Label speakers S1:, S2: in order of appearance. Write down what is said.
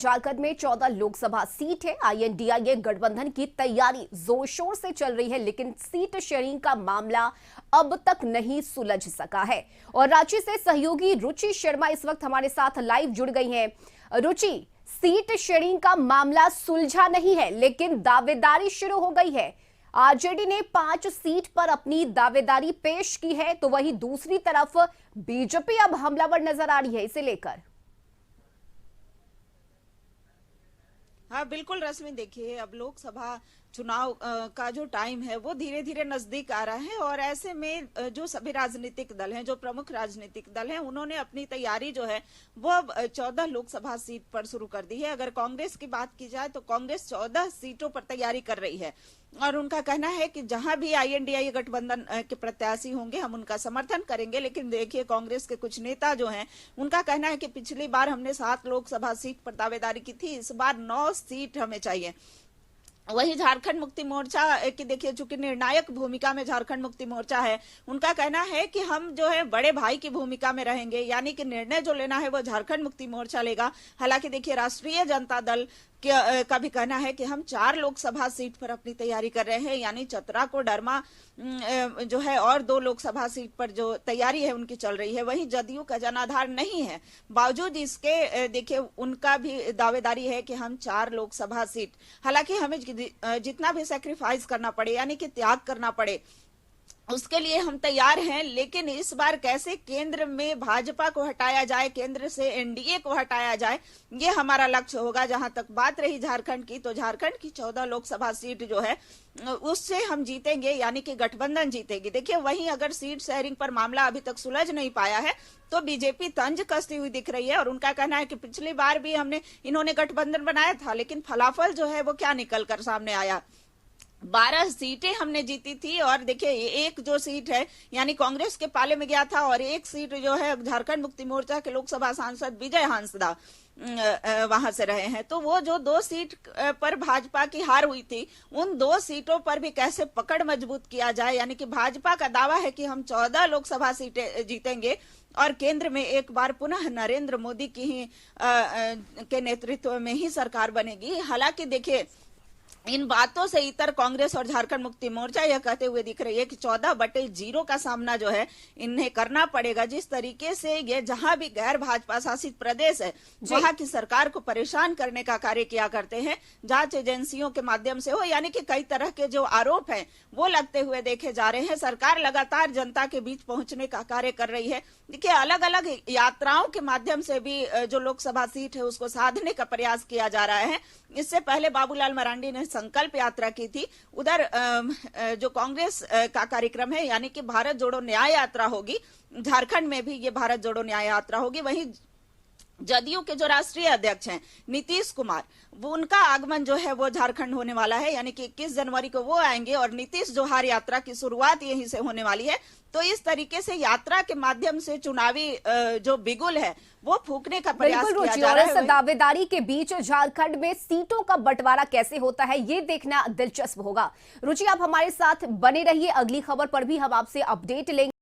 S1: झारखंड में 14 लोकसभा सीट है। आईएनडीआईए गठबंधन की तैयारी जोर शोर से चल रही है, लेकिन सीट शेयरिंग का मामला अब तक नहीं सुलझ सका है। और रांची से सहयोगी रुचि शर्मा इस वक्त हमारे साथ लाइव जुड़ गई हैं। रुचि, सीट शेयरिंग का मामला सुलझा नहीं है, लेकिन दावेदारी शुरू हो गई है। आरजेडी ने 5 सीट पर अपनी दावेदारी पेश की है, तो वहीं दूसरी तरफ बीजेपी अब हमलावर नजर आ रही है इसे लेकर।
S2: हाँ बिल्कुल रश्मि, देखिए अब लोकसभा चुनाव का जो टाइम है वो धीरे धीरे नजदीक आ रहा है और ऐसे में जो सभी राजनीतिक दल हैं, जो प्रमुख राजनीतिक दल हैं, उन्होंने अपनी तैयारी जो है वो अब 14 लोकसभा सीट पर शुरू कर दी है। अगर कांग्रेस की बात की जाए तो कांग्रेस 14 सीटों पर तैयारी कर रही है और उनका कहना है कि जहां भी आईएनडीआईए गठबंधन के प्रत्याशी होंगे हम उनका समर्थन करेंगे। लेकिन देखिए कांग्रेस के कुछ नेता जो हैं उनका कहना है कि पिछली बार हमने 7 लोकसभा सीट पर दावेदारी की थी, इस बार 9 सीट हमें चाहिए। वही झारखंड मुक्ति मोर्चा की देखिए, चूंकि निर्णायक भूमिका में झारखंड मुक्ति मोर्चा है, उनका कहना है कि हम जो है बड़े भाई की भूमिका में रहेंगे, यानी कि निर्णय जो लेना है वो झारखंड मुक्ति मोर्चा लेगा। हालांकि देखिए राष्ट्रीय जनता दल का भी कहना है कि हम 4 लोकसभा सीट पर अपनी तैयारी कर रहे हैं, यानी चतरा को डरमा जो है और 2 लोकसभा सीट पर जो तैयारी है उनकी चल रही है। वहीं जदयू का जनाधार नहीं है, बावजूद इसके देखिए उनका भी दावेदारी है कि हम 4 लोकसभा सीट, हालांकि हमें जितना भी सैक्रिफाइस करना पड़े यानी कि त्याग करना पड़े उसके लिए हम तैयार हैं। लेकिन इस बार कैसे केंद्र में भाजपा को हटाया जाए, केंद्र से एनडीए को हटाया जाए, ये हमारा लक्ष्य होगा। जहां तक बात रही झारखंड की, तो झारखंड की 14 लोकसभा सीट जो है उससे हम जीतेंगे, यानी कि गठबंधन जीतेगी। देखिए वहीं अगर सीट शेयरिंग पर मामला अभी तक सुलझ नहीं पाया है तो बीजेपी तंज कसती हुई दिख रही है और उनका कहना है कि पिछली बार भी इन्होंने गठबंधन बनाया था, लेकिन फलाफल जो है वो क्या निकल कर सामने आया। 12 सीटें हमने जीती थी और देखिए एक जो सीट है यानी कांग्रेस के पाले में गया था और एक सीट जो है झारखंड मुक्ति मोर्चा के लोकसभा सांसद विजय हांसदा वहां से रहे हैं। तो वो जो 2 सीट पर भाजपा की हार हुई थी, उन 2 सीटों पर भी कैसे पकड़ मजबूत किया जाए, यानी कि भाजपा का दावा है कि हम 14 लोकसभा सीटें जीतेंगे और केंद्र में एक बार पुनः नरेंद्र मोदी की ही के नेतृत्व में ही सरकार बनेगी। हालांकि देखिए इन बातों से इतर कांग्रेस और झारखंड मुक्ति मोर्चा यह कहते हुए दिख रही है कि 14/0 का सामना जो है इन्हें करना पड़ेगा। जिस तरीके से ये जहां भी गैर भाजपा शासित प्रदेश है वहां की सरकार को परेशान करने का कार्य किया करते हैं, जांच एजेंसियों के माध्यम से हो, यानी कि कई तरह के जो आरोप हैं वो लगते हुए देखे जा रहे हैं। सरकार लगातार जनता के बीच पहुंचने का कार्य कर रही है। देखिए अलग अलग यात्राओं के माध्यम से भी जो लोकसभा सीट है उसको साधने का प्रयास किया जा रहा है। इससे पहले बाबूलाल मरांडी ने संकल्प यात्रा की थी, उधर जो कांग्रेस का कार्यक्रम है यानी कि भारत जोड़ो न्याय यात्रा होगी, झारखंड में भी ये भारत जोड़ो न्याय यात्रा होगी। वहीं जदयू के जो राष्ट्रीय अध्यक्ष हैं नीतीश कुमार, वो उनका आगमन जो है वो झारखंड होने वाला है, यानी कि 21 जनवरी को वो आएंगे और नीतीश जोहार यात्रा की शुरुआत यहीं से होने वाली है। तो इस तरीके से यात्रा के माध्यम से चुनावी जो बिगुल है वो फूकने का प्रयास किया जा रहा है।
S1: और इस दावेदारी के बीच झारखंड में सीटों का बंटवारा कैसे होता है ये देखना दिलचस्प होगा। रुचि, आप हमारे साथ बने रहिए, अगली खबर पर भी हम आपसे अपडेट लेंगे।